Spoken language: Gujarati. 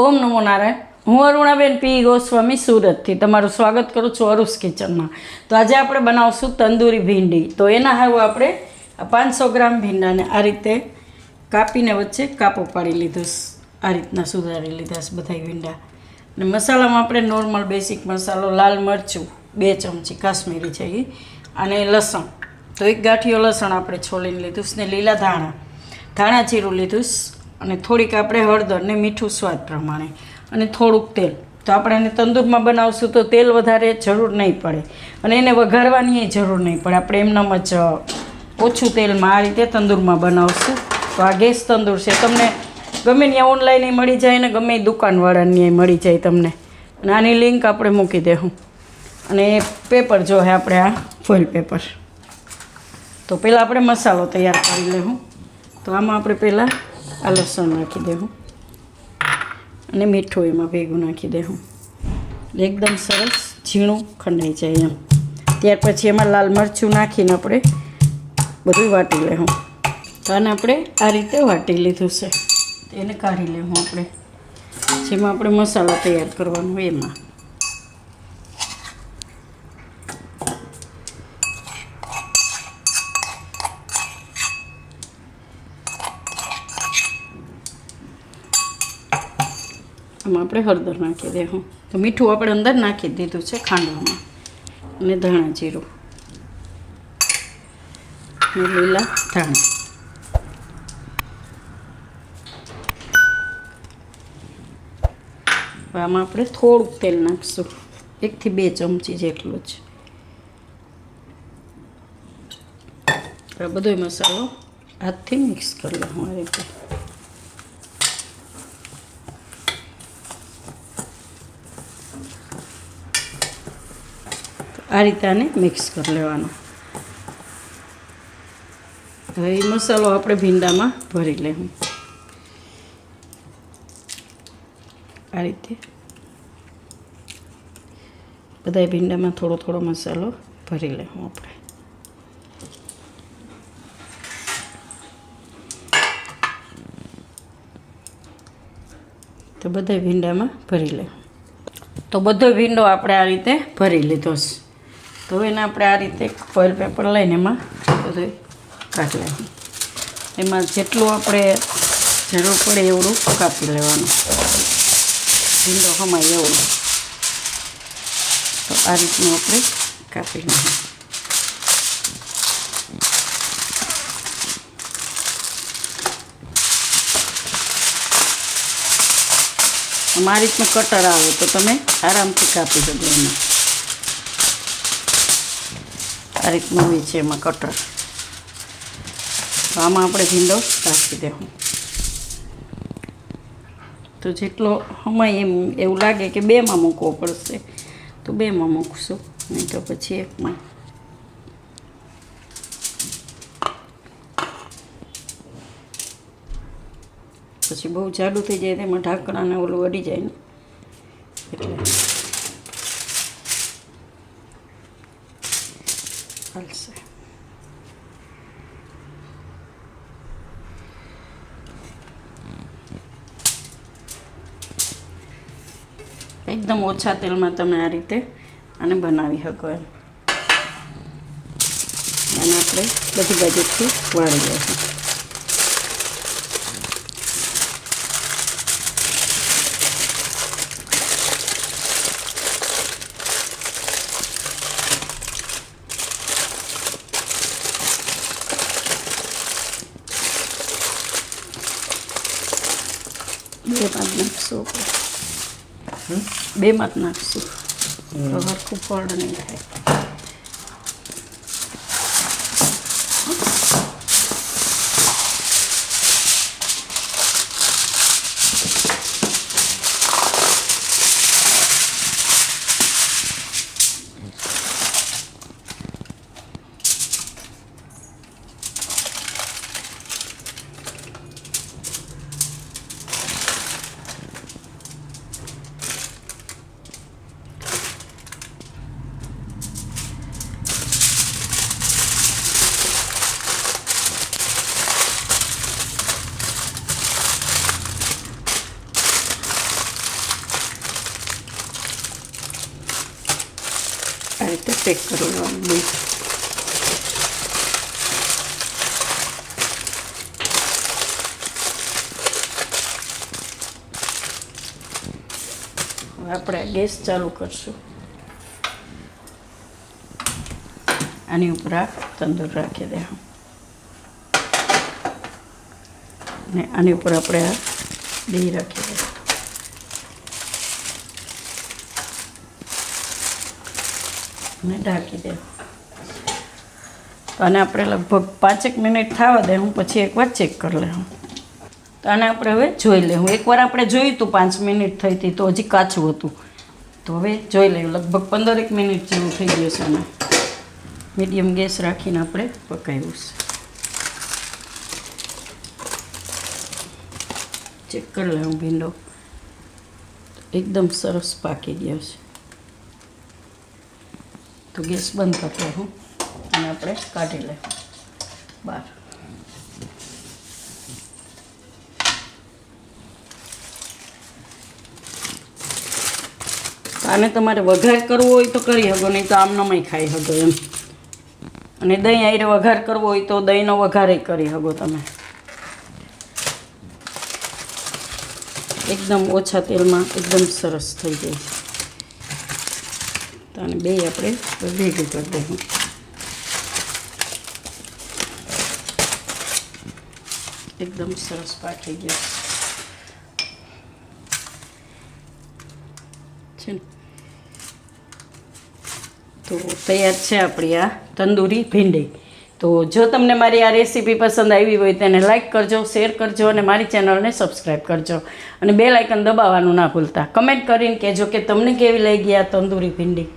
ઓમ નમો નારાયણ. હું અરુણાબેન પી ગોસ્વામી સુરતથી તમારું સ્વાગત કરું છું અરુસ કિચનમાં. તો આજે આપણે બનાવશું તંદૂરી ભીંડી. તો એના હારું આપણે 500 ગ્રામ ભીંડાને આ રીતે કાપીને વચ્ચે કાપો પાડી લીધો. આ રીતના સુધારી લીધા છે બધા ભીંડા. અને મસાલામાં આપણે નોર્મલ બેસિક મસાલો, લાલ મરચું 2 ચમચી કાશ્મીરી છે એ, અને લસણ તો 1 ગાંઠિયો લસણ આપણે છોલીને લીધું ને લીલા ધાણા જીરું લીધું, અને થોડીક આપણે હળદર ને મીઠું સ્વાદ પ્રમાણે, અને થોડુંક તેલ. તો આપણે એને તંદૂરમાં બનાવશું તો તેલ વધારે જરૂર નહીં પડે, અને એને વઘારવાની જરૂર નહીં પડે. આપણે એમનામ જ ઓછું તેલમાં આ રીતે તંદૂરમાં બનાવશું. તો આ ગેસ તંદૂર છે, તમને ગમે ત્યાં ઓનલાઈન મળી જાય ને ગમે દુકાનવાળાની મળી જાય તમને. અને આની લિંક આપણે મૂકી દેવું. અને પેપર જો હે આપણે આ ફોઇલ પેપર. તો પહેલાં આપણે મસાલો તૈયાર કરી લેવું. તો આમાં આપણે પહેલાં આ લસણ નાખી દેવું, અને મીઠું એમાં ભેગું નાખી દેવું, એટલે એકદમ સરસ ઝીણું ખંડાઈ જાય એમ. ત્યાર પછી એમાં લાલ મરચું નાખીને આપણે બધું વાટી લેવું. તો આને આપણે આ રીતે વાટી લીધું છે, એને કાઢી લેવું આપણે. જેમાં આપણે મસાલો તૈયાર કરવાનો એમાં આપણે હળદર નાખી દેવું. તો મીઠું આપણે અંદર નાખી દીધું છે ખાંડવામાં, અને ધાણા જીરું અને લીલા ધાણા. આમાં આપણે થોડુંક તેલ નાખીશું, 1 થી 2 ચમચી જેટલું જ. આ બધો મસાલો હાથથી મિક્સ કરી લઉં આ રીતે. આ રીતે આને મિક્સ કરી લેવાનો. હવે એ મસાલો આપણે ભીંડામાં ભરી લેવું. આ રીતે બધા ભીંડામાં થોડો થોડો મસાલો ભરી લેવું આપણે. તો બધા ભીંડામાં ભરી લેવું. તો બધો ભીંડો આપણે આ રીતે ભરી લીધો છે. તો એને આપણે આ રીતે ફોઇલ પેપર લઈને એમાં બધું કાઢી લેવું. એમાં જેટલું આપણે જરૂર પડે એવડું કાપી લેવાનું, ભીંડો હમાય એવું. તો આ રીતનું આપણે કાપી લઈએ. આ રીતનું કટર આવે તો તમે આરામથી કાપી શકો એમાં. આ રીતનું હોય છે એમાં કટર. તો આમાં આપણે ભીંડો રાખી દેવું. તો જેટલો હમાય એમ એવું લાગે કે 2માં મૂકવો પડશે તો 2માં મૂકશું, નહીં તો પછી 1માં. પછી બહુ જાડું થઈ જાય તેમાં ઢાંકણાને ઓલું અડી જાય ને, એટલે ચાલશે. એકદમ ઓછા તેલમાં તમે આ રીતે આને બનાવી શકો એમ. અને આપણે બધી બાજુથી વાળી દઈશું. બેમાં જ નાખશું તો હરખું ફળ નહીં થાય. રીતે પેક કરી લેવાનું દહીં. હવે આપણે ગેસ ચાલુ કરશું. આની ઉપર આ તંદૂર રાખી દે ને આની ઉપર આપણે આ દહીં રાખી દે. ને ઢાંકી દે. તો આને આપણે લગભગ 5 મિનિટ થવા દે. હું પછી એકવાર ચેક કરી લઉં. તો આને આપણે હવે જોઈ લઉં. એકવાર આપણે જોયું હતું 5 મિનિટ થઈ હતી તો હજી કાચું હતું. તો હવે જોઈ લઉં. લગભગ 15 મિનિટ જેવું થઈ ગયું છે. આને મીડિયમ ગેસ રાખીને આપણે પકાવ્યું છે. ચેક કરી લઉં. ભીંડો એકદમ સરસ પાકી ગયો છે. તો ગેસ બંધ કરી લઉં અને આપણે કાઢી લઉં બહાર. આને તમારે વઘાર કરવો હોય તો કરી શકો, નહીં તો આમનામાંય ખાઈ શકો એમ. અને દહીં આરે વઘાર કરવો હોય તો દહીંનો વઘારે કરી શકો તમે. એકદમ ઓછા તેલમાં એકદમ સરસ થઈ જાય છે. તો આને બે આપણે ભેગું કરી દઈશું. એકદમ સરસ પાકી ગયો છે. તો તૈયાર છે આપણી આ તંદૂરી ભીંડી. તો જો તમને મારી આ રેસીપી પસંદ આવી હોય તેને લાઇક કરજો, શેર કરજો અને મારી ચેનલને સબસ્ક્રાઈબ કરજો. અને બેલ આઇકન દબાવવાનું ના ભૂલતા. કમેન્ટ કરીને કહેજો કે તમને કેવી લાગી આ તંદૂરી ભીંડી.